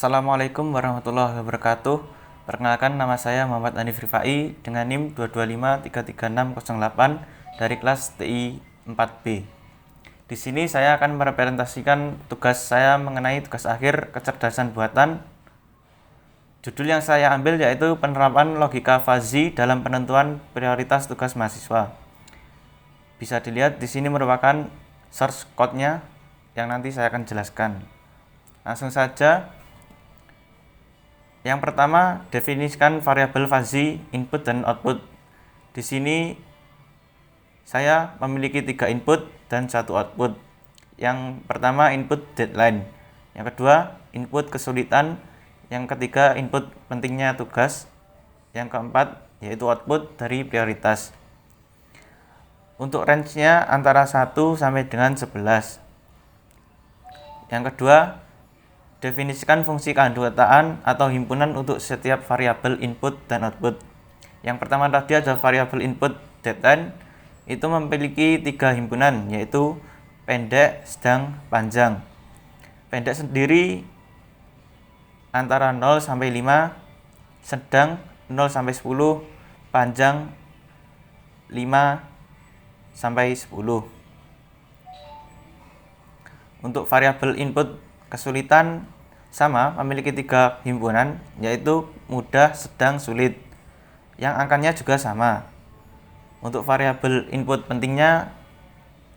Assalamualaikum warahmatullahi wabarakatuh. Perkenalkan, nama saya Muhammad Hanif Rifai dengan NIM 225333608 dari kelas TI 4B. Di sini saya akan merepresentasikan tugas saya mengenai tugas akhir kecerdasan buatan. Judul yang saya ambil yaitu penerapan logika fuzzy dalam penentuan prioritas tugas mahasiswa. Bisa dilihat di sini merupakan source code-nya yang nanti saya akan jelaskan. Langsung saja. Yang pertama, definisikan variabel fuzzy input dan output. Di sini saya memiliki 3 input dan 1 output. Yang pertama input deadline, yang kedua input kesulitan, yang ketiga input pentingnya tugas, yang keempat yaitu output dari prioritas. Untuk range-nya antara 1 sampai dengan 11. Yang kedua, definisikan fungsi keanggotaan atau himpunan untuk setiap variabel input dan output. Yang pertama tadi ada variabel input deadline, itu memiliki 3 himpunan, yaitu pendek, sedang, panjang. Pendek sendiri antara 0 sampai 5, sedang 0 sampai 10, panjang 5 sampai 10. Untuk variabel input kesulitan sama, memiliki 3 himpunan, yaitu mudah, sedang, sulit, yang angkanya juga sama. Untuk variabel input pentingnya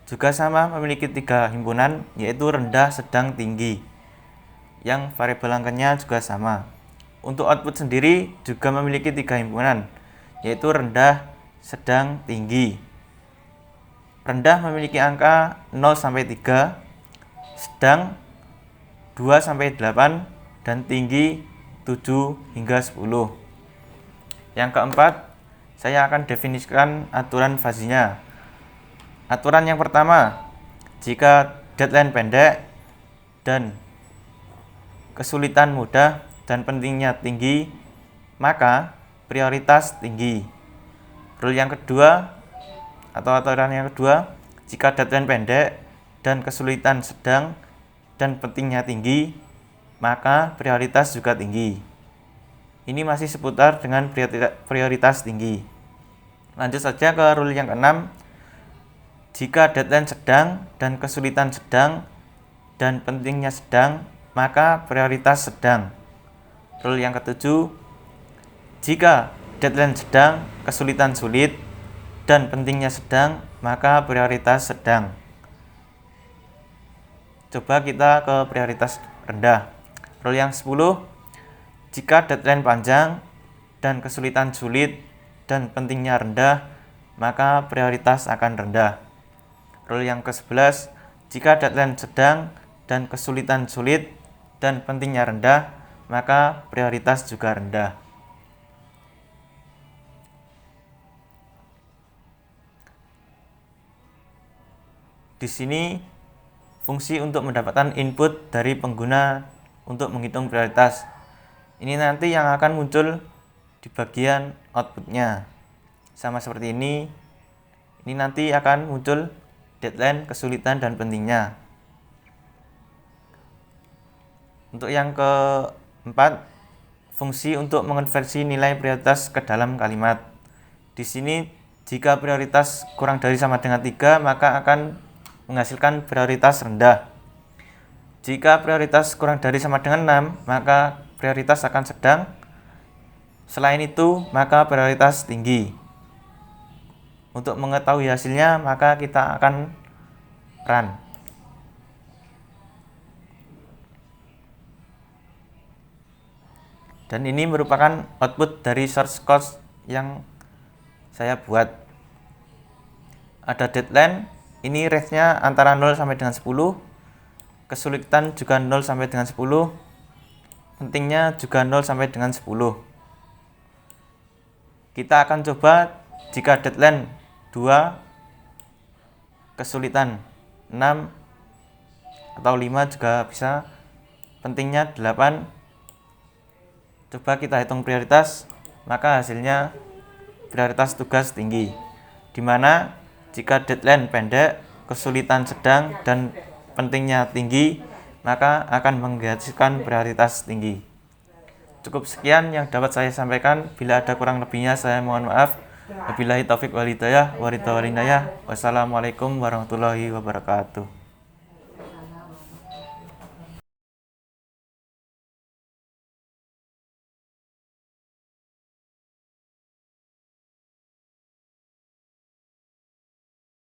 juga sama, memiliki 3 himpunan, yaitu rendah, sedang, tinggi, yang variabel angkanya juga sama. Untuk output sendiri juga memiliki 3 himpunan, yaitu rendah, sedang, tinggi. Rendah memiliki angka 0 sampai 3, sedang 2 sampai 8, dan tinggi 7 hingga 10. Yang keempat, saya akan definisikan aturan fuzzy-nya. Aturan yang pertama, jika deadline pendek dan kesulitan mudah dan pentingnya tinggi, maka prioritas tinggi. Rule yang kedua atau aturan yang kedua, jika deadline pendek dan kesulitan sedang dan pentingnya tinggi, maka prioritas juga tinggi. Ini masih seputar dengan prioritas tinggi. Lanjut saja ke rule yang keenam. Jika deadline sedang dan kesulitan sedang dan pentingnya sedang, maka prioritas sedang. Rule yang ketujuh. Jika deadline sedang, kesulitan sulit, dan pentingnya sedang, maka prioritas sedang. Coba kita ke prioritas rendah. Rule yang 10. Jika deadline panjang dan kesulitan sulit dan pentingnya rendah, maka prioritas akan rendah. Rule yang ke-11. Jika deadline sedang dan kesulitan sulit dan pentingnya rendah, maka prioritas juga rendah. Di sini fungsi untuk mendapatkan input dari pengguna untuk menghitung prioritas. Ini nanti yang akan muncul di bagian outputnya. Sama seperti ini. Ini nanti akan muncul deadline, kesulitan, dan pentingnya. Untuk yang keempat, fungsi untuk mengonversi nilai prioritas ke dalam kalimat. Di sini jika prioritas kurang dari sama dengan 3, maka akan menghasilkan prioritas rendah. Jika prioritas kurang dari sama dengan 6, maka prioritas akan sedang. Selain itu, maka prioritas tinggi. Untuk mengetahui hasilnya, maka kita akan run. Dan ini merupakan output dari source code yang saya buat. Ada deadline. Ini range-nya antara 0 sampai dengan 10. Kesulitan juga 0 sampai dengan 10. Pentingnya juga 0 sampai dengan 10. Kita akan coba jika deadline 2, kesulitan 6 atau 5 juga bisa. Pentingnya 8. Coba kita hitung prioritas, maka hasilnya prioritas tugas tinggi. Dimana jika deadline pendek, kesulitan sedang, dan pentingnya tinggi, maka akan menghasilkan prioritas tinggi. Cukup sekian yang dapat saya sampaikan. Bila ada kurang lebihnya saya mohon maaf. Wabillahi taufik wal hidayah. Wassalamualaikum warahmatullahi wabarakatuh.